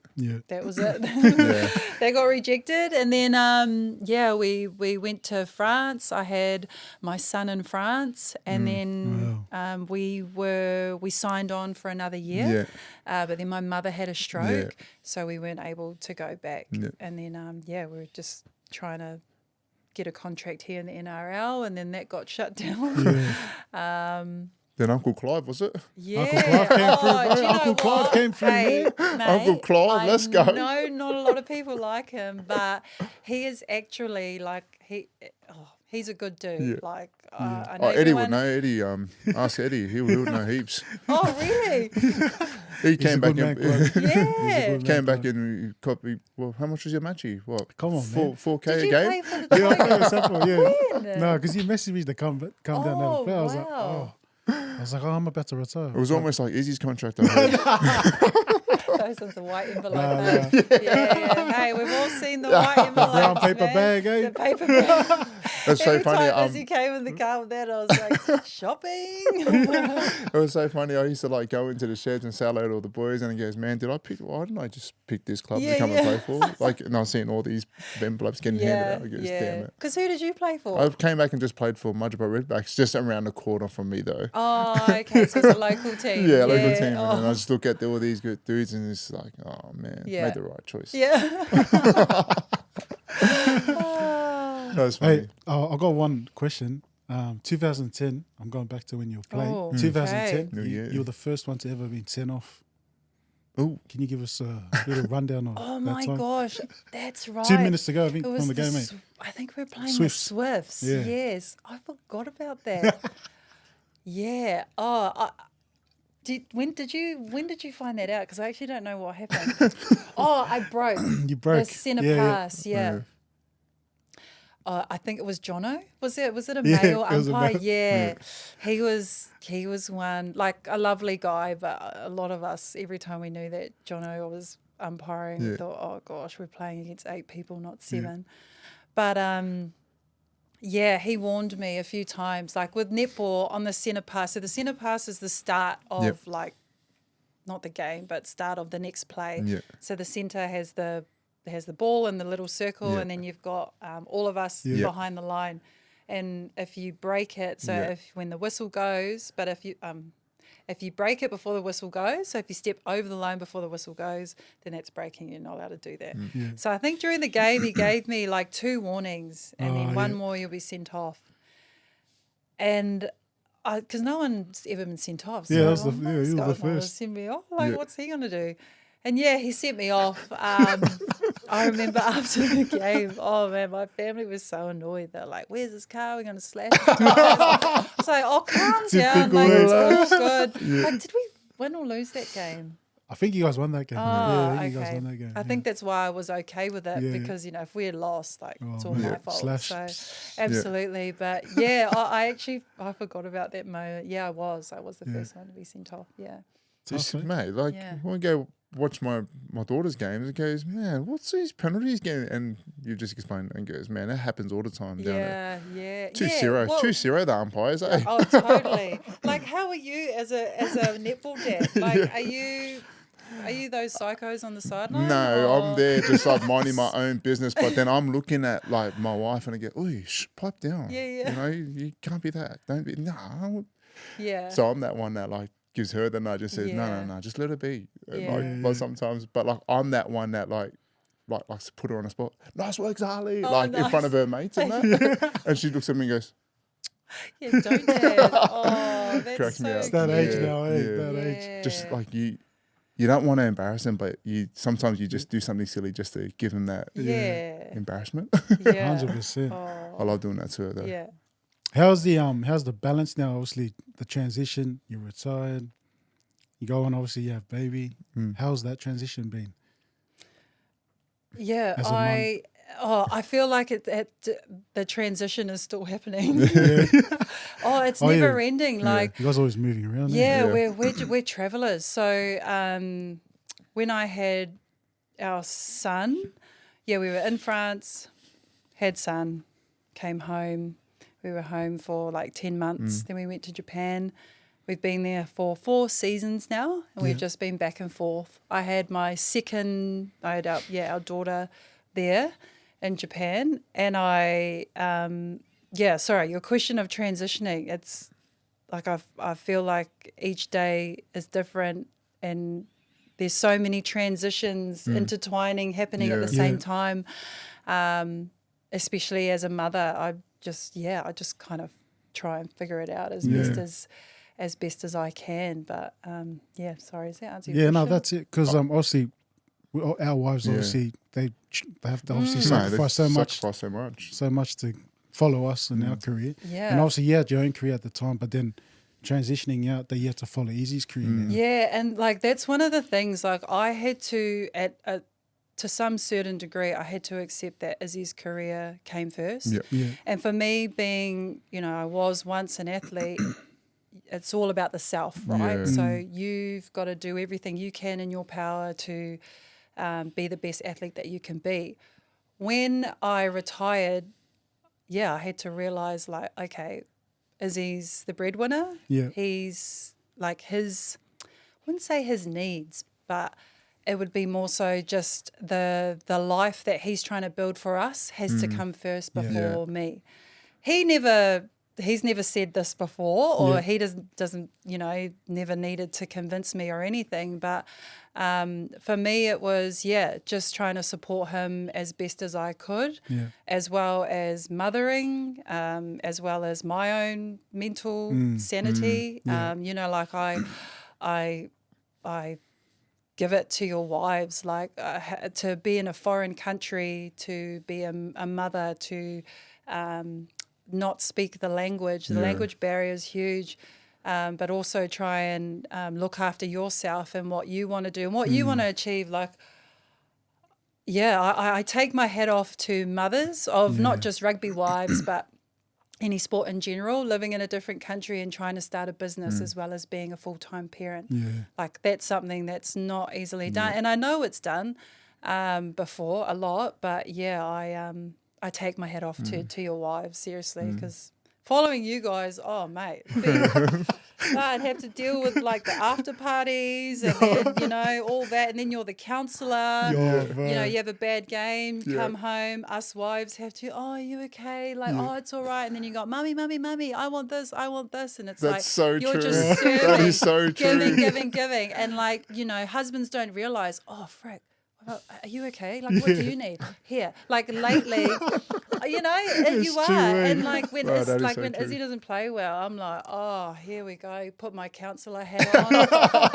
that was it. They got rejected, and then we went to France. I had my son in France, and then we signed on for another year. But then my mother had a stroke, so we weren't able to go back. And then we were just trying to get a contract here in the NRL, and then that got shut down. Then Uncle Clive, was it? Yeah. Uncle Clive came through, bro. do you know Uncle Clive what? came through, Hey, man. mate, Uncle Clive, let's go. No, not a lot of people like him, but he is actually like he's a good dude. Yeah. Like I know Eddie everyone... would know. Eddie, ask Eddie. He would know heaps. Oh, really? He came back in. Yeah. Came back in. Well, how much was your matchy? What? Come on, man. 4K Did a you game? play for the Yeah, I Tigers? played Simple, yeah. When? No, because you messaged me to come down there. Oh, I was like, wow. I was like, I'm about to retire. It was almost like Izzy's contract. I heard. Those are the white envelope. Nah, mate. Yeah. Hey, we've all seen the white envelope. brown paper bag, eh? The paper bag. That's so Every funny. time Izzy came in the car with that, I was like, shopping. It was so funny. I used to like go into the sheds and say hello to all the boys, and he goes, "Man, why didn't I just pick this club to come and play for?" Like, and I was seeing all these envelopes getting handed out. I goes, "Damn it!" Because who did you play for? I came back and just played for Mudgerborough Redbacks, just around the corner from me though. Oh, okay. So it's a local team. Yeah, local team. Oh. And I just look at all these good dudes, and it's like, oh man, Yeah. made the right choice. Yeah. That was funny. Hey, I got one question. 2010, I'm going back to when you were playing. Oh, 2010, okay. you were the first one to ever be sent off. Oh, Can you give us a little rundown of Oh that my time? gosh, that's right. 2 minutes to go, I think, It was from the game, mate. I think we were playing Swifts. with Swifts. Yeah. Yes, I forgot about that. Yeah. Oh, when did you find that out? Because I actually don't know what happened. Oh, I broke. You broke. The centre Yeah, yeah. pass. Yeah. I think it was Jono. Was it a Yeah, male it was a umpire? male. Yeah. He was one, like a lovely guy, but a lot of us, every time we knew that Jono was umpiring, we Yeah. thought, oh gosh, we're playing against 8 people, not 7. But yeah, he warned me a few times, like with netball on the centre pass. So the centre pass is the start of like, not the game, but start of the next play. Yeah. So the centre has the ball in the little circle, Yeah. and then you've got all of us Yeah. behind the line. And if you break it, so when the whistle goes, but if you break it before the whistle goes, so if you step over the line before the whistle goes, then that's breaking. You're not allowed to do that. Yeah. So I think during the game he gave me like 2 warnings, and then one yeah. more you'll be sent off. And because no one's ever been sent off. So Yeah, that's I'm the- like, yeah, this you were guy's the not gonna first. send me off. Like, Yeah. what's he going to do? And yeah, he sent me off. I remember after the game, oh man, my family was so annoyed. They're like, "Where's his car? We're going to slash his tires." I was like, "Oh, calm down, Typical, like it's eh? all good." Like, did we win or lose that game? I think you guys won that game. Oh, yeah, I think you guys okay. won that game. I think that's why I was okay with it, Yeah. because if we had lost, like it's all man. my fault. Slash. So absolutely, but yeah, I forgot about that moment. Yeah, I was the first one to be sent off. Yeah. Just, Okay. mate, like Yeah. when I go watch my daughter's games, it goes, man, what's these penalties getting? And you just explain and goes, man, that happens all the time down there. Yeah. 2-0, well- 2-0 the umpires, eh? Oh, totally. Like, how are you as a netball dad? Like, are you those psychos on the sideline? No, or- I'm there just like minding my own business, but then I'm looking at like my wife and I go, "Oi, pipe down. Yeah. You know, you can't be that. Don't be, no." Yeah. So I'm that one that like gives her the nudge and says, Yeah. no, just let her be. And, Yeah. like, but sometimes, but like I'm that one that like put her on a spot. Nice work, Zali. Oh, like in front nice. of her mates and that. And she looks at me and goes, Yeah, don't dad. Oh, that's Cracks so me up. It's that age Yeah, now, eh? yeah. That age. Yeah. just like you don't want to embarrass them, but sometimes you just do something silly just to give them that Yeah. embarrassment. Yeah. 100%. Oh, I love doing that to her though. yeah. How's the balance now? Obviously, the transition. You're retired. You go on. Obviously, you have baby. How's that transition been? Yeah, As a mum. I feel like the transition is still happening. Yeah. It's Oh, yeah. never ending. Like, You guys always moving around. eh? yeah, we're travelers. So when I had our son, we were in France, had son, came home. We were home for like 10 months. Then we went to Japan. We've been there for 4 seasons now, and we've just been back and forth. I had our daughter there in Japan, and sorry, your question of transitioning, it's like I feel like each day is different, and there's so many transitions intertwining, happening at the same time, especially as a mother. I just kind of try and figure it out as best as best as I can. But sorry, is that answer your Yeah, question? no, that's it. Because obviously, our wives obviously they have to obviously sacrifice so much to follow us in our career. Yeah. And obviously, you had your own career at the time, but then transitioning out, that you have to follow Izzy's career now. Yeah, and like that's one of the things. Like I had to, to some certain degree, I had to accept that Izzy's career came first. Yeah. And for me, being, I was once an athlete. It's all about the self, right? Yeah. So you've got to do everything you can in your power to be the best athlete that you can be. When I retired, I had to realize, like, okay, Izzy's the breadwinner. Yeah. He's like I wouldn't say his needs, but it would be more so just the life that he's trying to build for us has to come first before me. He's never said this before, or he doesn't never needed to convince me or anything. But for me, it was just trying to support him as best as I could, as well as mothering, as well as my own mental sanity. Like I give it to your wives, like to be in a foreign country, to be a mother, to not speak the language. The language barrier is huge, but also try and look after yourself and what you want to do and what you want to achieve. Like, I take my hat off to mothers of not just rugby wives, but any sport in general, living in a different country and trying to start a business as well as being a full-time parent. Yeah. Like that's something that's not easily done. And I know it's done before a lot, but I take my hat off to your wives, seriously, because following you guys, oh, mate, I'd have to deal with like the after parties and then, all that. And then you're the counsellor, you have a bad game, come home. Us wives have to, oh, are you okay? Like, oh, it's all right. And then you got, mummy, I want this. And it's That's like, so you're true. just serving, That is so true. giving. And like, husbands don't realise, oh, frick. Are you okay? Like, what do you need? Here, like lately, you are. true, And like when when Izzy doesn't play well, I'm like, oh, here we go. Put my counsellor hat on.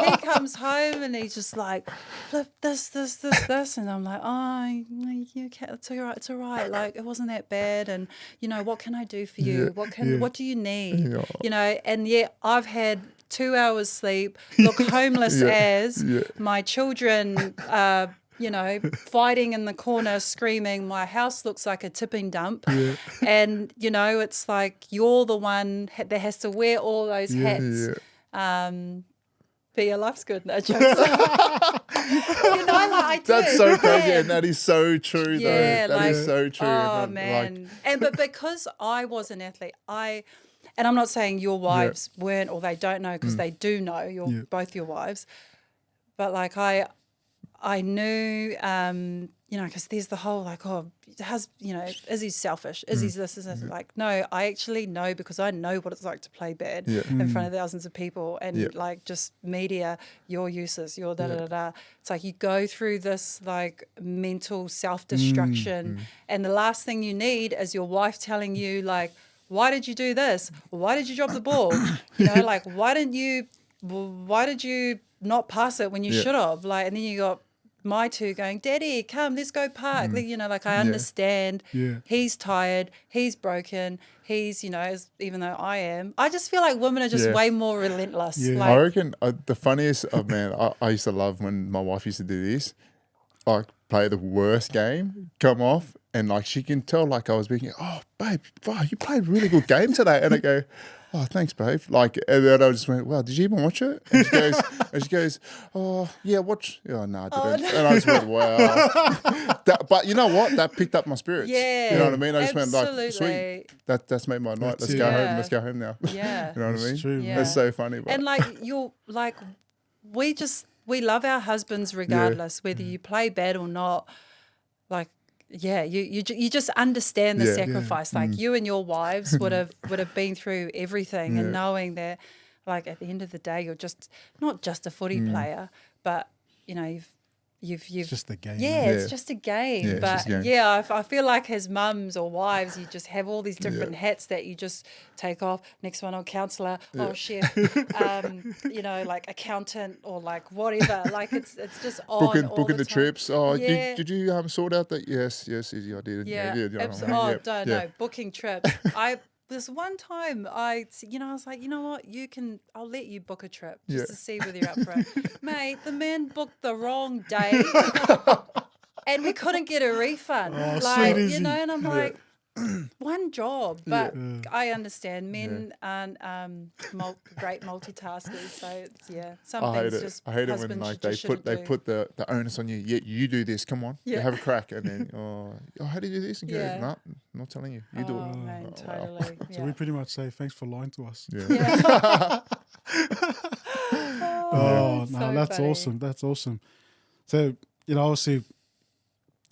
He comes home and he's just like, flip this, and I'm like, oh, you okay? It's all right. It's all right. Like it wasn't that bad. And what can I do for you? What do you need? And I've had 2 hours sleep, look homeless as my children fighting in the corner, screaming. My house looks like a tipping dump. And, it's like you're the one that has to wear all those hats. But your life's good. No jokes. I do. That's so crazy, and that is so true, though. Yeah, that is so true. Oh, man. But because I was an athlete, and I'm not saying your wives weren't, or they don't know, because they do know, both your wives. But like I knew, because there's the whole like, Izzy's selfish, Izzy's this, is this. Like, no, I actually know, because I know what it's like to play bad in front of thousands of people and like just media, your uses, your da-da-da-da. It's like you go through this like mental self-destruction and the last thing you need is your wife telling you like, why did you do this? Why did you drop the ball? Like, why did you not pass it when you should have? Like, and then you got my two going, Daddy, come, let's go park. Like I understand. He's tired. He's broken. He's, even though I am. I just feel like women are just way more relentless. Yeah. Like, I reckon the funniest, I used to love when my wife used to do this. Like, play the worst game, come off, and like she can tell, like I was being, oh, babe, wow, you played a really good game today. And I go, oh, thanks, babe. Like, and then I just went, wow, did you even watch it? And she goes, oh, yeah, watch. Oh, no, I didn't. And I just went, wow. But you know what? That picked up my spirits. Yeah. You know what I mean? I just absolutely. went like, sweet. That's made my night. Let's go home. Let's go home now. Yeah. You know what I mean? True. Yeah. That's so funny. But. And like we love our husbands regardless, whether you play bad or not. Like, you just understand the sacrifice. Like you and your wives would have been through everything, and knowing that, like at the end of the day, you're just not just a footy player, but you've You've just a game. Yeah, it's just a game. Yeah, it's but just a game. yeah, I feel like as mums or wives, you just have all these different hats that you just take off. Next one, counsellor, chef, like accountant or like whatever. Like it's just on all booking the the time. trips. Oh, Yeah. did you sort out that? Yes, Izzy, I did. Yeah, you know what I mean? no, booking trips. This one time I was like, you know what, I'll let you book a trip just to see whether you're up for it. Mate, the man booked the wrong day and we couldn't get a refund. And I'm like, one job. But I understand men aren't great multitaskers, so it's, some things just I hate it when husbands like just they put the onus on you. Yeah, you do this. Come on, have a crack, and then how do you do this? And Yeah. no, I'm not telling you. You do it. Oh man, totally. So we pretty much say thanks for lying to us. Yeah. Oh, it's no, so that's funny. awesome. That's awesome. So, obviously,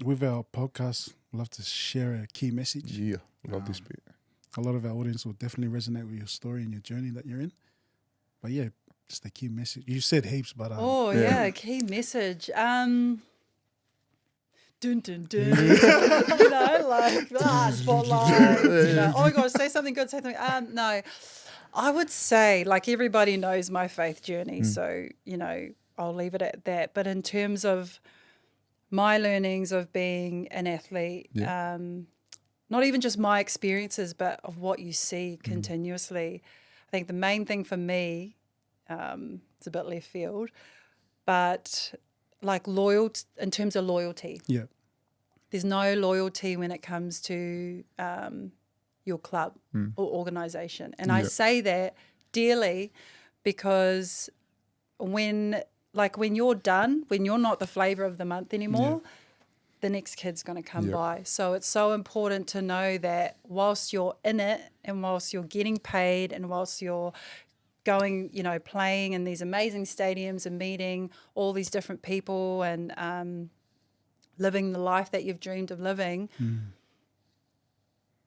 with our podcast, we love to share a key message. Yeah, love this bit. A lot of our audience will definitely resonate with your story and your journey that you're in. But yeah, just a key message. You said heaps, but Key message. Dun dun dun. Spotlight. Oh my gosh, say something good. Say something. No, I would say like everybody knows my faith journey, so I'll leave it at that. But in terms of my learnings of being an athlete, not even just my experiences, but of what you see continuously. I think the main thing for me, it's a bit left field, but like loyalty, in terms of loyalty. Yeah. There's no loyalty when it comes to your club or organisation. And I say that dearly because when you're done, when you're not the flavour of the month anymore, the next kid's going to come by. So it's so important to know that whilst you're in it and whilst you're getting paid and whilst you're going, playing in these amazing stadiums and meeting all these different people and living the life that you've dreamed of living.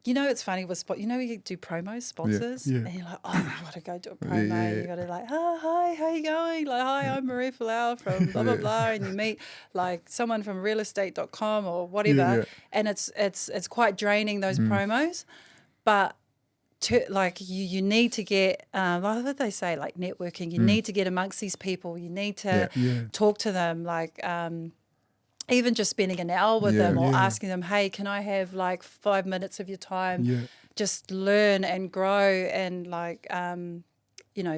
It's funny with you do promos, sponsors, and you're like, oh, I've got to go do a promo. You got to like, hi, how you going? Like, hi, I'm Israel Folau from blah, blah, blah. And you meet like someone from realestate.com or whatever. And it's quite draining, those promos. But you need to get, what did they say, like networking. You need to get amongst these people. You need to talk to them, like even just spending an hour with them or asking them, hey, can I have like 5 minutes of your time? Yeah. Just learn and grow and like,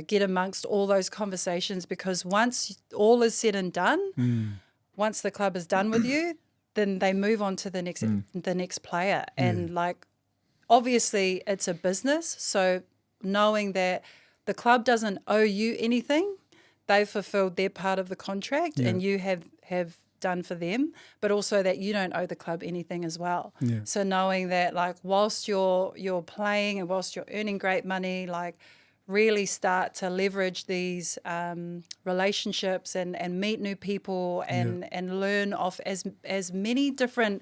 get amongst all those conversations, because once all is said and done, once the club is done with you, then they move on to the next player. And like, obviously it's a business. So knowing that the club doesn't owe you anything, they've fulfilled their part of the contract and you have done for them, but also that you don't owe the club anything as well. Yeah. So knowing that like whilst you're playing and whilst you're earning great money, like really start to leverage these relationships and meet new people and learn off as many different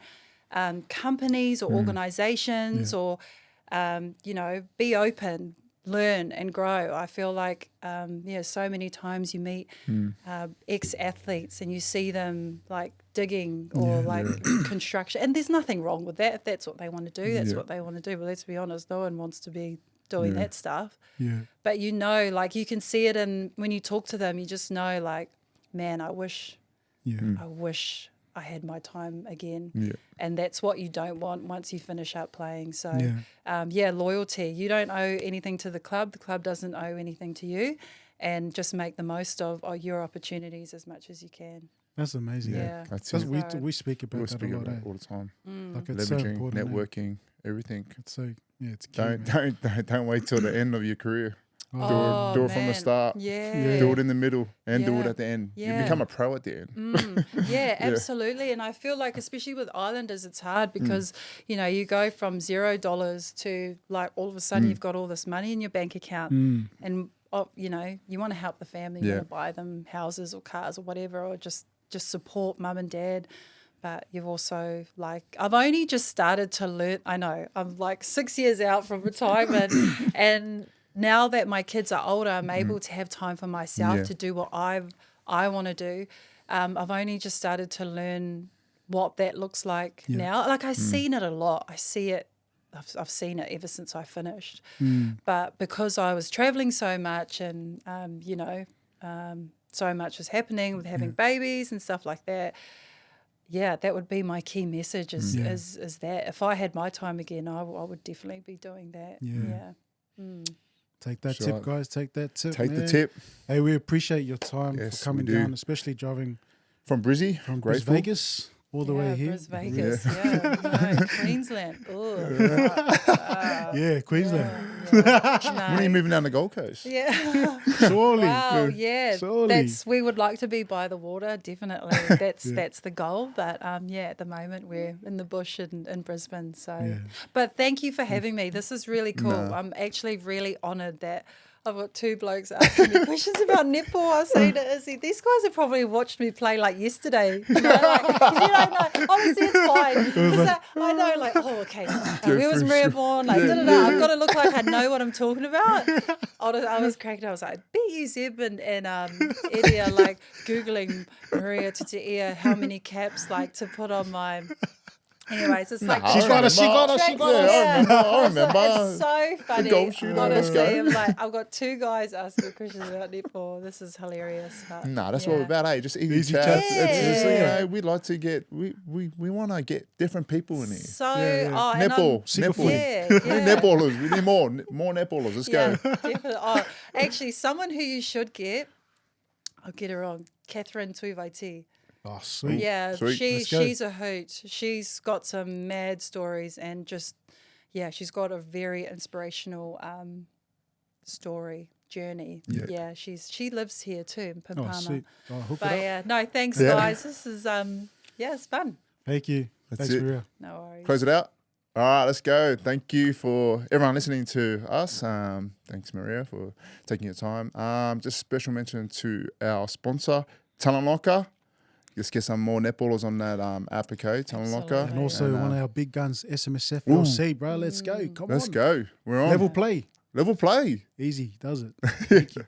companies or organizations or be open, learn and grow. I feel like so many times you meet ex-athletes and you see them like digging or construction, and there's nothing wrong with that. If that's what they want to do, that's what they want to do. But let's be honest, no one wants to be doing that stuff. But like you can see it, and when you talk to them, you just know like, man, I wish I had my time again. And that's what you don't want once you finish up playing. So, loyalty. You don't owe anything to the club. The club doesn't owe anything to you. And just make the most of your opportunities as much as you can. That's amazing. Yeah. That's Because it. we speak about We that speak a lot. about it all the time. Like it's so Leveraging, important. networking, everything. It's so, it's key, man. Don't wait till the end of your career. Oh, do it from the man. start. Yeah. Do it in the middle and do it Yeah. at the end. Yeah. You become a pro at the end. Absolutely. And I feel like, especially with Islanders, it's hard because, you go from $0 to like all of a sudden you've got all this money in your bank account and, you want to help the family, you want to buy them houses or cars or whatever, or just support mum and dad. But you've also I've only just started to learn. I know I'm like 6 years out from retirement and now that my kids are older, I'm able to have time for myself to do what I want to do. I've only just started to learn what that looks like now. Like I've seen it a lot. I see it. I've seen it ever since I finished. But because I was traveling so much and, so much was happening with having babies and stuff like that, that would be my key message is that if I had my time again, I would definitely be doing that. Take that tip, guys. Take that tip. Take the tip. Hey, we appreciate your time for Yes, coming we do. down, especially driving From Brizzy, from grateful. Vegas all the way here. Bris Vegas, Queensland. Queensland. When are you moving down the Gold Coast? Surely. Wow, Surely. we would like to be by the water, definitely. That's the goal. But at the moment we're in the bush in Brisbane. So, but thank you for having me. This is really cool. I'm actually really honoured that I've got two blokes asking me questions about netball. I was saying to Izzy, these guys have probably watched me play like yesterday. You know, like, if you don't know, obviously it's fine. Because I know, like, okay, where was Maria born? Like, I've got to look like I know what I'm talking about. I was cracking up. I was like, I bet you Zeb and Eddie are like Googling Maria Tuti'ia, how many caps like to put on my... Anyways, it's like She got us. I remember. It's so funny. The goal shooter, Honestly, let's go. I'm like, I've got two guys asking questions about netball. This is hilarious. But, That's what we're about, eh? Just easy Easy chat. chat. It's just, we'd like to get, we want to get different people in here. So, Netball. Netballers. We need more netballers. Let's go. Definitely. Actually, someone who you should get, I'll get her on, Catherine Tuivaiti. Oh, sweet. Yeah, Sweet. Let's go. she's a hoot. She's got some mad stories and just, she's got a very inspirational journey. Yeah, she lives here too in Pimpama. Oh, sweet. Oh, hook But it up. no, thanks guys. This is it's fun. Thank you. Thanks, it. Maria. No worries. Close it out. All right, let's go. Thank you for everyone listening to us. Thanks, Maria, for taking your time. Just special mention to our sponsor, Talent Locker. Let's get some more netballers on that app, okay? Talent Locker. Absolutely. And also one of our big guns, SMSF LC, bro. Let's go. Come on. Let's go. We're on. Level play. Level play. Easy, does it? Thank you.